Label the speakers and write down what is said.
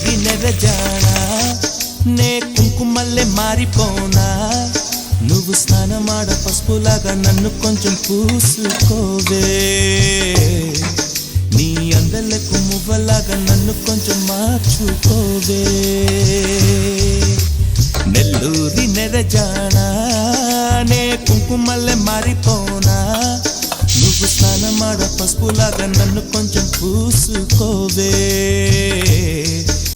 Speaker 1: నెల్లూరి నెరజానా నే కుంకుమల్లె మారిపోనా నువ్వు స్నానమాడ పసుపులాగా నన్ను కొంచెం పూసుకోవే నీ అందలకు మువ్వలాగా నన్ను కొంచెం మార్చుకోవే నెల్లూరి నెరజానా నే కుంకుమల్లె మారిపోనా నువ్వు స్నానమాడ పసుపులాగా నన్ను కొంచెం పూసుకోవే